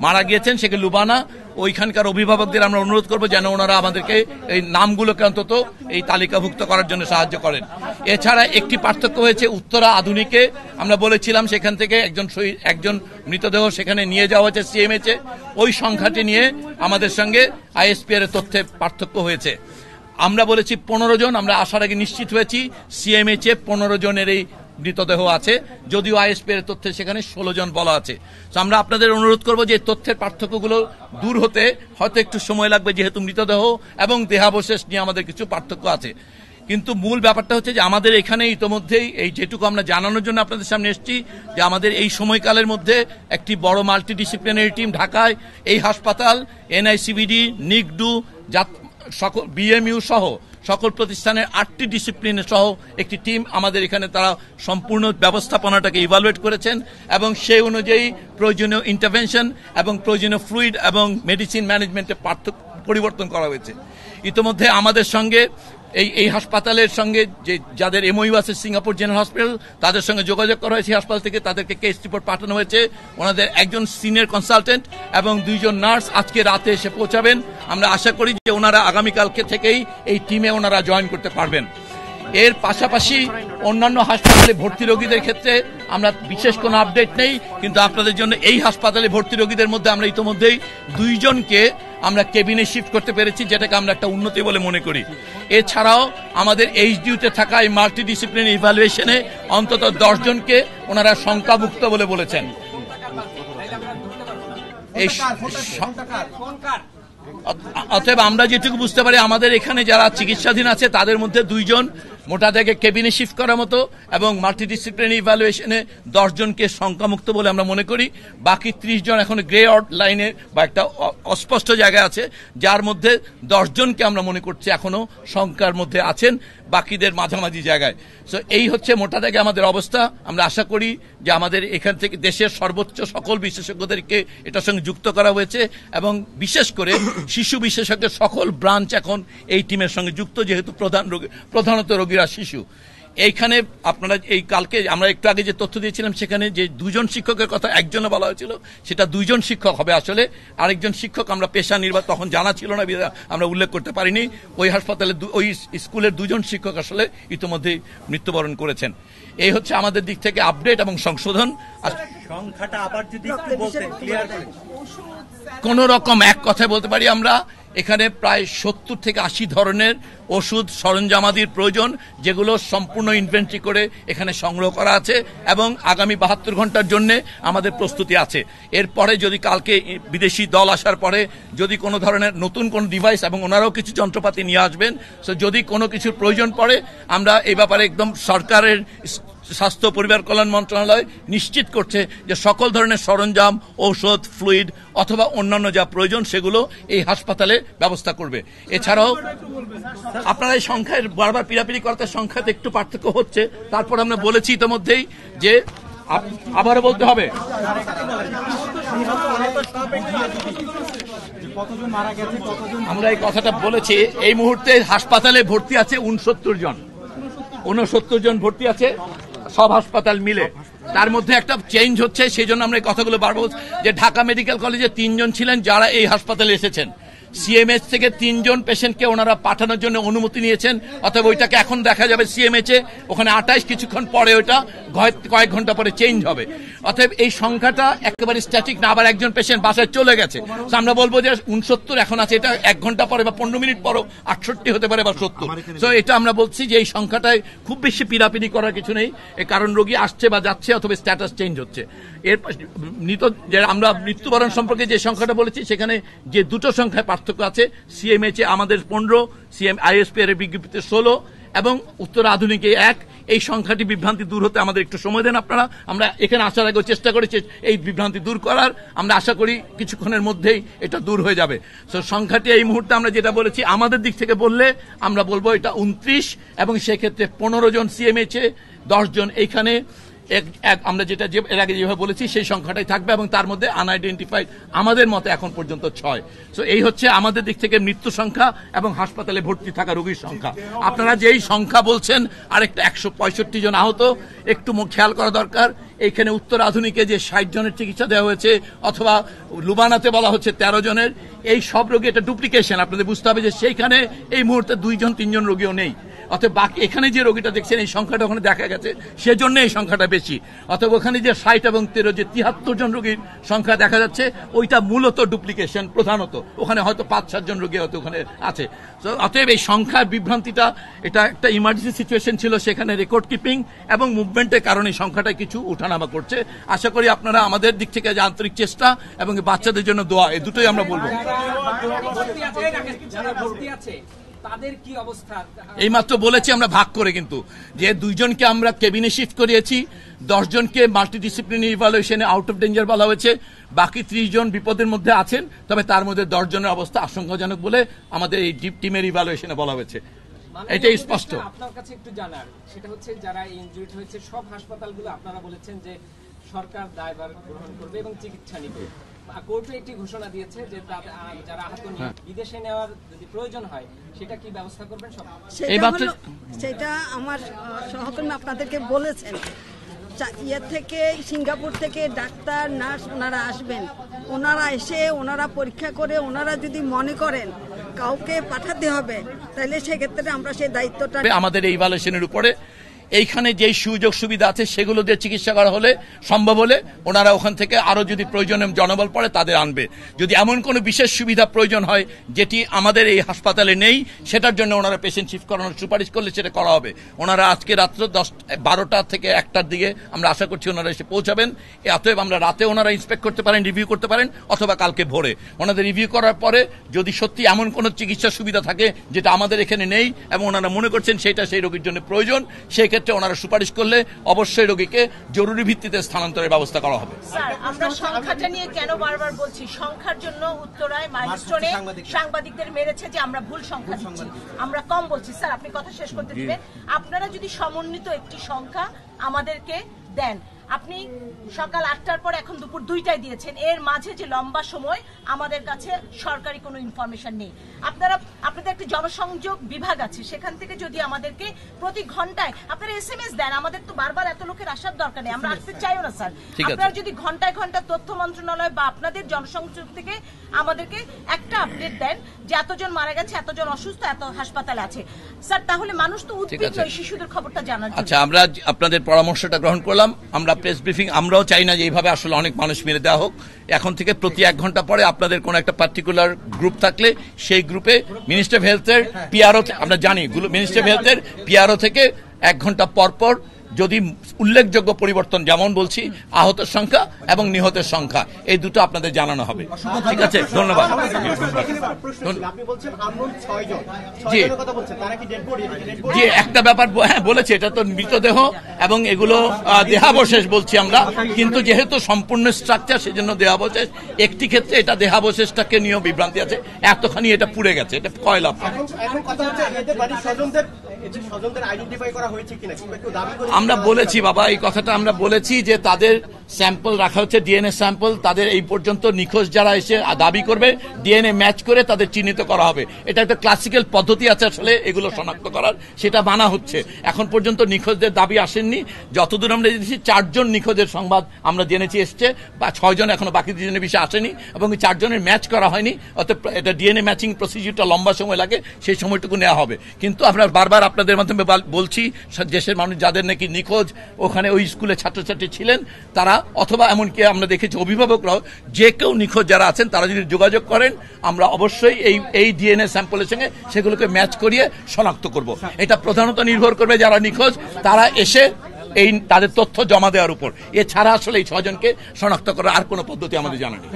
মারা গিয়েছেন, সেখানে লুবানা, ওইখানকার অভিভাবকদের আমরা অনুরোধ করব যেন ওনারা আমাদেরকে এই নামগুলোকে অন্তত এই তালিকাভুক্ত করার জন্য সাহায্য করেন। এছাড়া একটি পার্থক্য হয়েছে, উত্তরা আধুনিকে আমরা বলেছিলাম সেখান থেকে একজন মৃতদেহ সেখানে নিয়ে যাওয়া হয়েছে সিএমএইচে, ওই সংখ্যাটি নিয়ে আমাদের সঙ্গে আইএসপিআর এর তথ্যে পার্থক্য হয়েছে। আমরা বলেছি 15 জন, আমরা আসার আগে নিশ্চিত হয়েছি সিএমএইচে 15 জনের এই মৃতদেহ আছে, যদিও আইএসপিআর এর তথ্যে সেখানে 16 জন বলা আছে। তো আমরা আপনাদের অনুরোধ করব যে তথ্যের পার্থক্যগুলো দূর হতে হয়তো একটু সময় লাগবে, যেহেতু মৃতদেহ এবং দেহাবশেষ নিয়ে আমাদের কিছু পার্থক্য আছে। কিন্তু মূল ব্যাপারটা হচ্ছে যে আমাদের এখানে ইতোমধ্যেই এই যেটুকু আমরা জানানোর জন্য আপনাদের সামনে এসেছি যে আমাদের এই সময়কালের মধ্যে একটি বড় মাল্টিডিসিপ্লিনারি টিম ঢাকায় এই হাসপাতাল, এনআইসিবিডি, নিগডু, সকল বিএমইউ সহ সকল প্রতিষ্ঠানের 8টি ডিসিপ্লিনের সহ একটি টিম আমাদের এখানে, তারা সম্পূর্ণ ব্যবস্থাপনাটাকে ইভালুয়েট করেছেন এবং সেই অনুযায়ী প্রয়োজনীয় ইন্টারভেনশন এবং প্রয়োজনীয় ফ্লুইড এবং মেডিসিন ম্যানেজমেন্টে পরিবর্তন করা হয়েছে। ইতিমধ্যে আমাদের সঙ্গে এই হাসপাতালের সঙ্গে যাদের এমওইউ আছে সিঙ্গাপুর জেনারেল হসপিটাল, তাদের সঙ্গে যোগাযোগ করা হয়েছে হাসপাতাল থেকে, তাদেরকে কেস রিপোর্ট পাঠানো হয়েছে। ওনাদের একজন সিনিয়র কনসালটেন্ট এবং 2 জন নার্স আজকে রাতে এসে পৌঁছাবেন। আমরা আশা করি যে ওনারা আগামীকালকে থেকেই এই টিমে ওনারা জয়েন করতে পারবেন। এর পাশাপাশি অন্যান্য হাসপাতালে ভর্তি রোগীদের ক্ষেত্রে আমরা বিশেষ কোনো আপডেট নেই, কিন্তু আপনাদের জন্য এই হাসপাতালে ভর্তি রোগীদের মধ্যে আমরা ইতিমধ্যেই 2 জনকে আমরা কেবিনে শিফট করতে পেরেছি, যেটাকে আমরা একটা উন্নতি বলে মনে করি। এছাড়াও আমাদের এইচডিইউতে থাকা এই মাল্টিডিসিপ্লিনারি ইভ্যালুয়েশনে অন্তত 10 জনকে ওনারা শঙ্কামুক্ত বলে বলেছেন। অতএব আমরা যেটুকু বুঝতে পারি, আমাদের এখানে যারা চিকিৎসাধীন আছে তাদের মধ্যে 2 জন মোটা দাগে কেবিনে শিফট করার মতো এবং মাল্টিডিসিপ্লিনারি ইভ্যালুয়েশনে 10 জনকে শঙ্কামুক্ত বলে আমরা মনে করি। বাকি 30 জন এখন গ্রে আউট লাইনে বা একটা অস্পষ্ট জায়গায় আছে, যার মধ্যে 10 জনকে আমরা মনে করছি এখনো শঙ্কার মধ্যে আছেন, বাকিদের মাঝামাঝি জায়গায়। সো এই হচ্ছে মোটা দাগে আমাদের অবস্থা। আমরা আশা করি যে আমাদের এখান থেকে দেশের সর্বোচ্চ সকল বিশেষজ্ঞদেরকে এটার সঙ্গে যুক্ত করা হয়েছে এবং বিশেষ করে শিশু বিশেষজ্ঞের সকল ব্রাঞ্চ এখন এই টিমের সঙ্গে যুক্ত, যেহেতু প্রধানত রোগীরা শিশু। এইখানে আপনারা এই কালকে আমরা একটু আগে যে তথ্য দিয়েছিলাম, সেখানে যে 2 জন শিক্ষকের কথা একজনে বলা হয়েছিল, সেটা 2 জন শিক্ষক হবে আসলে। আরেকজন শিক্ষক আমরা পেশা নির্বাচন তখন জানা ছিল না, আমরা উল্লেখ করতে পারিনি। ওই হাসপাতালে ওই স্কুলের 2 জন শিক্ষক আসলে ইতিমধ্যেই মৃত্যুবরণ করেছেন। এই হচ্ছে আমাদের দিক থেকে আপডেট এবং সংশোধন। সংখ্যাটা আবার যদি একটু বলতেন ক্লিয়ার করে। কোন রকম এক কথায় বলতে পারি, আমরা এখানে প্রায় 70 থেকে 80 ধরনের ওষুধ সরঞ্জামাদির প্রয়োজন, যেগুলো সম্পূর্ণ ইনভেন্টরি করে এখানে সংগ্রহ করা আছে এবং আগামী 72 ঘন্টার জন্য আমাদের প্রস্তুতি আছে। এরপরে যদি কালকে বিদেশি দল আসার পরে যদি কোনো ধরনের নতুন কোনো ডিভাইস, এবং ওনারাও কিছু যন্ত্রপাতি নিয়ে আসবেন, সো যদি কোনো কিছুর প্রয়োজন পড়ে আমরা এই ব্যাপারে একদম সরকারের স্বাস্থ্য পরিবার কল্যাণ মন্ত্রণালয় নিশ্চিত করছে যে সকল ধরনের সরঞ্জাম, ঔষধ, ফ্লুইড অথবা অন্যান্য যা প্রয়োজন সেগুলো এই হাসপাতালে ব্যবস্থা করবে। এছাড়াও আপনারা এই সংখ্যায় বারবার পিড়াপিড়ি করতে, সংখ্যাতে একটু পার্থক্য হচ্ছে, তারপর আমরা বলেছি ইতিমধ্যেই যে আবারও বলতে হবে, আমরা এই কথাটা বলেছি। এই মুহূর্তে হাসপাতালে ভর্তি আছে 69 জন, 69 জন ভর্তি আছে সব হাসপাতাল মিলে। তার মধ্যে একটা চেঞ্জ হচ্ছে, সেই জন্য আমরা এই কথাগুলো বারবার বলছি যে ঢাকা মেডিকেল কলেজে 3 জন ছিলেন যারা এই হাসপাতালে এসেছেন। সিএমএইচ থেকে 3 জন পেশেন্টকে ওনারা পাঠানোর জন্য অনুমতি নিয়েছেন, অথবা ওইটাকে এখন দেখা যাবে সিএমএইচে, ওখানে 28 কিছুক্ষণ পরে ওইটা কয়েক ঘন্টা পরে চেঞ্জ হবে। অতএব এই সংখ্যাটা একেবারে স্ট্যাটিক না, আবার একজন পেশেন্ট বাসায় চলে গেছে। আমরা বলবো যে 69 এখন আছে, এটা 1 ঘন্টা পরে বা 15 মিনিট পরও 68 হতে পারে বা 70। তো এটা আমরা বলছি যে এই সংখ্যাটায় খুব বেশি পিড়াপিড়ি করার কিছু নেই, কারণ রোগী আসছে বা যাচ্ছে অথবা স্ট্যাটাস চেঞ্জ হচ্ছে। এর আমরা মৃত্যুবরণ সম্পর্কে যে সংখ্যাটা বলেছি, সেখানে যে 2টো সংখ্যায় পার্থক্য আছে, সিএমএইচে আমাদের 15, আইএসপিআর এর বিজ্ঞপ্তিতে 16 এবং উত্তর আধুনিকে 1। এই সংখ্যাটি বিভ্রান্তি দূর হতে আমাদের একটু সময় দেন আপনারা। আমরা এখানে আসার আগে চেষ্টা করেছি এই বিভ্রান্তি দূর করার, আমরা আশা করি কিছুক্ষণের মধ্যেই এটা দূর হয়ে যাবে। তো সংখ্যাটি এই মুহূর্তে আমরা যেটা বলেছি, আমাদের দিক থেকে বললে আমরা বলবো এটা 29, এবং সেক্ষেত্রে 15 জন সিএমএইচে, 10 জন এইখানে, আমরা যেটা এর আগে যেভাবে বলেছি সেই সংখ্যাটাই থাকবে, এবং তার মধ্যে আনআইডেন্টিফাইড আমাদের মতে এখন পর্যন্ত 6। সো এই হচ্ছে আমাদের দিক থেকে মৃত্যু সংখ্যা এবং হাসপাতালে ভর্তি থাকা রোগীর সংখ্যা। আপনারা যেই সংখ্যা বলছেন, আরেকটা 165 জন আহত, একটু খেয়াল করা দরকার। এইখানে উত্তর আধুনিকে যে 60 জনের চিকিৎসা দেওয়া হয়েছে অথবা লুবানাতে বলা হচ্ছে 13 জনের, এই সব রোগী এটা ডুপ্লিকেশন। আপনাদের বুঝতে হবে যে সেইখানে এই মুহূর্তে 2-3 জন রোগীও নেই। অতএব বাকি এখানে যে রোগীটা দেখছেন এই সংখ্যাটা ওখানে দেখা গেছে, সেজন্য এই সংখ্যাটা বেশি। অতএব ওখানে যে 60 এবং 13 যে 73 জন রোগীর সংখ্যা দেখা যাচ্ছে, ওইটা মূলত ডুপ্লিকেশন প্রধানত। ওখানে হয়তো 5-7 জন রোগী হয়তো ওখানে আছে। অতএব এই সংখ্যার বিভ্রান্তিটা, এটা একটা ইমার্জেন্সি সিচুয়েশন ছিল, সেখানে রেকর্ড কিপিং এবং মুভমেন্টের কারণে সংখ্যাটা কিছু উঠানামা করছে। আশা করি আপনারা আমাদের দিক থেকে যে আন্তরিক চেষ্টা এবং বাচ্চাদের জন্য দোয়া, এই দুটোই আমরা বলবো। তাদের কি অবস্থা? এইমাত্র বলেছি আমরা ভাগ করে, কিন্তু যে 2 জনকে আমরা কেবিনে শিফট করিয়েছি, 10 জনকে মাল্টিডিসিপ্লিনারি ইভালুয়েশনে আউট অফ ডেঞ্জার বলা হয়েছে, বাকি 30 জন বিপদের মধ্যে আছেন, তবে তার মধ্যে 10 জনের অবস্থা আশঙ্কাজনক বলে আমাদের এই টিমের ইভালুয়েশনে বলা হয়েছে। এটাই স্পষ্ট। আপনার কাছে একটু জানার, সেটা হচ্ছে যারা ইনজুরিড হয়েছে সব হাসপাতালগুলো আপনারা বলেছেন যে সরকার দায়ভার গ্রহণ করবে এবং চিকিৎসা নিবে। কোর্টে একটি ঘোষণা দিয়েছে যে যারা আহত বিদেশে নেওয়ার যদি প্রয়োজন হয় সেটা কি ব্যবস্থা করবেন? সব সেটা আমার সহকর্মী আপনাদেরকে বলেছেন। ইয়ে থেকে সিঙ্গাপুর থেকে ডাক্তার নার্স ওনারা আসবেন, ওনারা এসে ওনারা পরীক্ষা করে ওনারা যদি মনে করেন কাউকে পাঠাতে হবে, তাহলে সেক্ষেত্রে আমরা সেই দায়িত্বটা আমাদের এই ইভালুয়েশনের উপরে এইখানে যে সুযোগ সুবিধা আছে সেগুলো দিয়ে চিকিৎসা করা হলে সম্ভব হলে ওনারা ওখান থেকে আরো যদি প্রয়োজনে জনবল পড়ে তাদের আনবে। যদি এমন কোনো বিশেষ সুবিধা প্রয়োজন হয় যেটি আমাদের এই হাসপাতালে নেই, সেটার জন্য ওনারা পেশেন্ট শিফট করানোর সুপারিশ করলে সেটা করা হবে। ওনারা আজকে রাত্র 12টা থেকে 1টার দিকে আমরা আশা করছি ওনারা এসে পৌঁছাবেন। অতএব আমরা রাতে ওনারা ইন্সপেক্ট করতে পারেন, রিভিউ করতে পারেন, অথবা কালকে ভোরে ওনাদের রিভিউ করার পরে যদি সত্যি এমন কোনো চিকিৎসা সুবিধা থাকে যেটা আমাদের এখানে নেই এবং ওনারা মনে করছেন সেটা সেই রোগীর জন্য প্রয়োজন, সেই ক্ষেত্রে ওনারা সুপারিশ করলে অবশ্যই রোগীকে জরুরি ভিত্তিতে স্থানান্তরের ব্যবস্থা করা হবে। স্যার, আমরা সংখ্যাটা নিয়ে কেন বারবার বলছি? সংখ্যার জন্য উত্তরায় মাইলস্টোনে সাংবাদিকদের মেরেছে যে আমরা ভুল সংখ্যা দিচ্ছি, আমরা কম বলছি। স্যার, আপনি কথা শেষ করতে দিবেন? আপনারা যদি সমন্বিত একটি সংখ্যা আমাদেরকে দেন, আপনি সকাল 8টার পর এখন দুপুর 2টায় দিয়েছেন, এর মাঝে যে লম্বা সময় আমাদের কাছে সরকারি কোনো ইনফরমেশন নেই। আপনাদের একটা জনসংযোগ বিভাগ আছে, সেখান থেকে যদি আমাদেরকে প্রতি ঘন্টায় আপনারা SMS দেন, আমাদের তো বারবার এত লোকের আসার দরকার নেই, আমরা আসতে চাইও না স্যার। আপনারা যদি ঘন্টায় ঘন্টা তথ্য মন্ত্রণালয় বা আপনাদের জনসংযোগ থেকে আমাদেরকে একটা আপডেট দেন যে এতজন মারা গেছে, এতজন অসুস্থ, এত হাসপাতালে আছে স্যার, তাহলে মানুষ তো উদ্বিগ্ন এই শিশুদের খবরটা জানার জন্য। আচ্ছা, আমরা আপনাদের পরামর্শটা গ্রহণ করলাম। আমরা প্রেস ব্রিফিং আমরাও চাই না যে এইভাবে আসলে অনেক মানুষ মেরে দেওয়া হোক। এখন থেকে প্রতি 1 ঘন্টা পরে আপনাদের কোন একটা পার্টিকুলার গ্রুপ থাকলে সেই গ্রুপে মিনিস্টার অফ হেলথের পিআরও, আমরা জানি মিনিস্টার অফ হেলথের পিআরও থেকে 1 ঘন্টা পর পর যদি উল্লেখযোগ্য পরিবর্তন, যেমন বলছি আহতের সংখ্যা এবং নিহতের সংখ্যা, এই দুটো আপনাদের জানানো হবে। ঠিক আছে, ধন্যবাদ। জি, একটা ব্যাপার বলেছে, এটা তো মৃতদেহ এবং এগুলো দেহাবশেষ বলছি আমরা, কিন্তু যেহেতু সম্পূর্ণ স্ট্রাকচার সেজন্য দেহাবশেষ। একটি ক্ষেত্রে এটা দেহাবশেষটাকে নিয়েও বিভ্রান্তি আছে, এতখানি এটা পুড়ে গেছে, এটা কয়লা। আমরা বলেছি বাবা, এই কথাটা আমরা বলেছি যে তাদের স্যাম্পল রাখা হচ্ছে, ডিএনএ স্যাম্পল, তাদের এই পর্যন্ত নিখোঁজ যারা এসে দাবি করবে ডিএনএ ম্যাচ করে তাদের চিহ্নিত করা হবে। এটা একটা ক্লাসিক্যাল পদ্ধতি আছে আসলে এগুলো শনাক্ত করার, সেটা মানা হচ্ছে। এখন পর্যন্ত নিখোঁজদের দাবি আসেননি, যতদূর আমরা জেনেছি 4 জন নিখোঁজের সংবাদ আমরা জেনেছি এসছে, বা 6 জন এখনো বাকি 2 জনের বিষয়ে আসেনি এবং 4 জনের ম্যাচ করা হয়নি। অর্থাৎ এটা ডিএনএ ম্যাচিং প্রসিডিউরটা লম্বা সময় লাগে, সেই সময়টুকু নেওয়া হবে। কিন্তু আমরা বারবার আপনাদের মাধ্যমে বলছি, দেশের মানুষ যাদের নাকি নিখোঁজ ওখানে ওই স্কুলে ছাত্রছাত্রী ছিলেন তারা, অথবা এমনকি আমরা দেখেছি অভিভাবকরাও, যে কেউ নিখোঁজ যারা আছেন তারা যদি যোগাযোগ করেন আমরা অবশ্যই এই ডিএনএ স্যাম্পলের সঙ্গে সেগুলোকে ম্যাচ করিয়ে শনাক্ত করব। এটা প্রধানত নির্ভর করবে যারা নিখোঁজ তারা এসে এই তাদের তথ্য জমা দেওয়ার উপর। এছাড়া আসলে এই 6 জনকে শনাক্ত করার আর কোনো পদ্ধতি আমাদের জানা নেই।